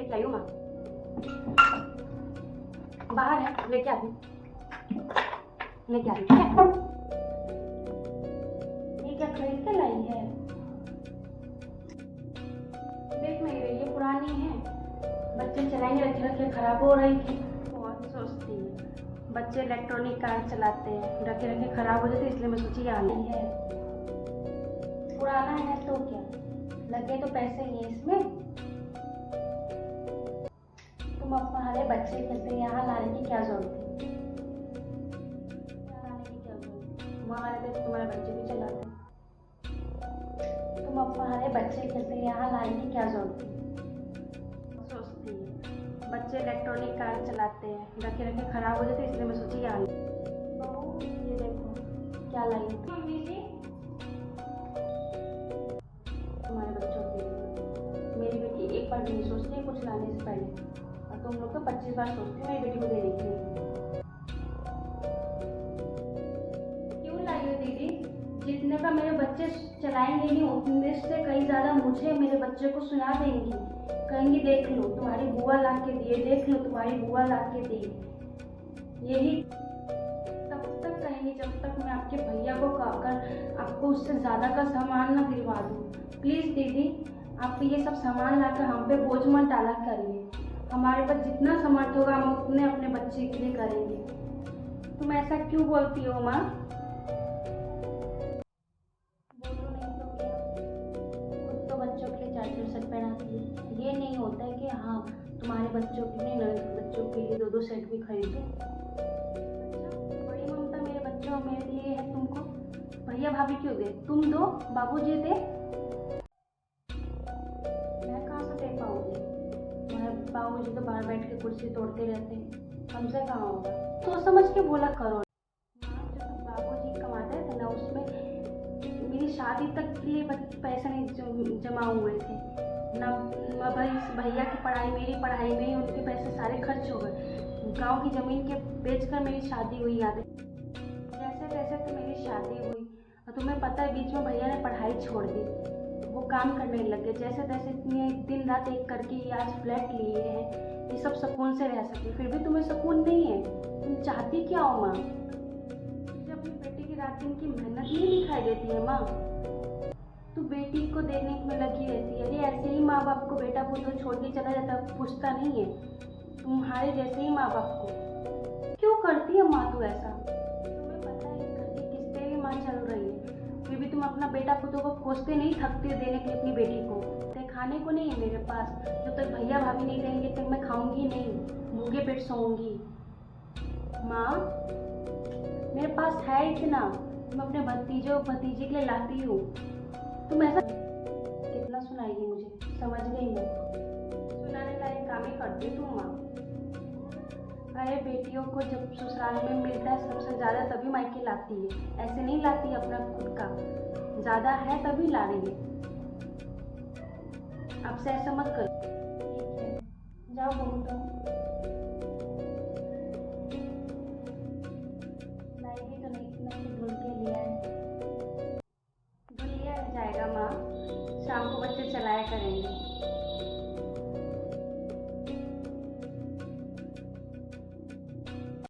लेके आई हूँ माँ, बाहर है, लेके आती हूँ, लेके आती हूँ। ये क्या खरीद के लाई है? देख नहीं रही, ये पुरानी है, बच्चे चलाएंगे, रखे रखे खराब हो रही थी। बहुत सोचती है, बच्चे इलेक्ट्रॉनिक कार चलाते हैं, रखे रखे खराब हो जाते, इसलिए मैं सोची आ नहीं है। पुराना है तो क्या, लगे तो पैसे ही है इसमें। तुम हमारे बच्चे खेलते यहाँ लाने की क्या जरूरत है? लाने की क्या जरूरत है? हमारे तो तुम्हारे बच्चे भी चलाते हैं। तुम हमारे बच्चे खेलते यहाँ लाने की क्या जरूरत है? सोचती है, बच्चे इलेक्ट्रॉनिक कार चलाते हैं, रखे रखे खराब हो जाते, इसलिए मैं सोची आ नहीं। बहू ये देखो क्या लाई है मम्मी जी तुम्हारे बच्चों के लिए। मेरी बेटी एक बार नहीं सोचती कुछ लाने से पहले, और तुम लोग तो 25 बार सोचती हो मेरी बेटी को देने के लिए। क्यों लाई हो दीदी? जितने का मेरे बच्चे चलाएंगे नहीं उतने से कहीं ज्यादा मुझे मेरे बच्चे को सुना देंगी, कहेंगी देख लो तुम्हारी बुआ ला के दिए, देख लो तुम्हारी बुआ ला के दी। यही तब तक कहेंगी जब तक मैं आपके भैया को कहकर आपको उससे ज्यादा का सामान ना दिलवा दूँ। प्लीज दीदी आप ये सब सामान लाकर हम पे बोझ मत डाला करिए, हमारे पास जितना सामर्थ्य होगा हम उतने अपने बच्चे के लिए करेंगे। तुम ऐसा क्यों बोलती हो माँ? बोलो नहीं तो क्या, खुद तो बच्चों के लिए चार्जर सेट पहनाती है, ये नहीं होता है कि हाँ तुम्हारे बच्चों के लिए नए बच्चों के लिए 2-2 सेट भी खरीदो। अच्छा बड़ी ममता मेरे बच्चों और मेरे लिए है, तुमको भैया भाभी क्यों दे? तुम दो, बाबूजी दे, मैं कहाँ से दे पाऊंगी? तुम्हारे बाबूजी तो बाहर बैठ के कुर्सी तोड़ते रहते हैं, हमसे कहाँ होगा? तो समझ के बोला करो। माँ जो बाबूजी कमाते थे ना उसमें मेरी शादी तक के लिए पैसे नहीं जमा हुए थे ना, भाई भैया की पढ़ाई मेरी पढ़ाई में ही उनके पैसे सारे खर्च हो गए। गांव की जमीन के बेचकर मेरी शादी हुई, याद है? जैसे तैसे तो मेरी शादी हुई, और तुम्हें पता है बीच में भैया ने पढ़ाई छोड़ दी, वो काम करने लग गए। जैसे तैसे इतने दिन रात एक करके ये आज फ्लैट लिए हैं कि सब सुकून से रह सके, फिर भी तुम्हें सुकून नहीं है। तुम चाहती क्या हो माँ? मुझे अपनी बेटी की रात दिन की मेहनत नहीं दिखाई देती है माँ? तू बेटी को देखने में लगी रहती है, अरे ऐसे ही माँ बाप को बेटा पुत्र छोड़ के चला जाता पूछता नहीं है, तुम्हारे जैसे ही माँ बाप को क्यों करती है माँ तू ऐसा? तुम्हें पता है घर की किस्तें भी माँ चल रही है, फिर भी तुम अपना बेटा पुत्र को खोजते नहीं थकते देने के लिए अपनी बेटी को। ते खाने को नहीं है मेरे पास, जब तक भैया भाभी नहीं देंगे तब मैं खाऊंगी नहीं, भूखे पेट सोऊंगी। माँ मेरे पास है इतना, मैं अपने भतीजे और भतीजे के लिए लाती हूँ, तुम ऐसा कितना सुनाएगी मुझे? समझ गई मैं, सुनाने लायक काम ही करती तुम माँ। अरे बेटियों को जब ससुराल में मिलता है सबसे ज्यादा तभी मायके लाती है, ऐसे नहीं लाती अपना खुद का, ज्यादा है तभी ला रही है। अब से ऐसा मत करो, ठीक है जाओ बहू तुम।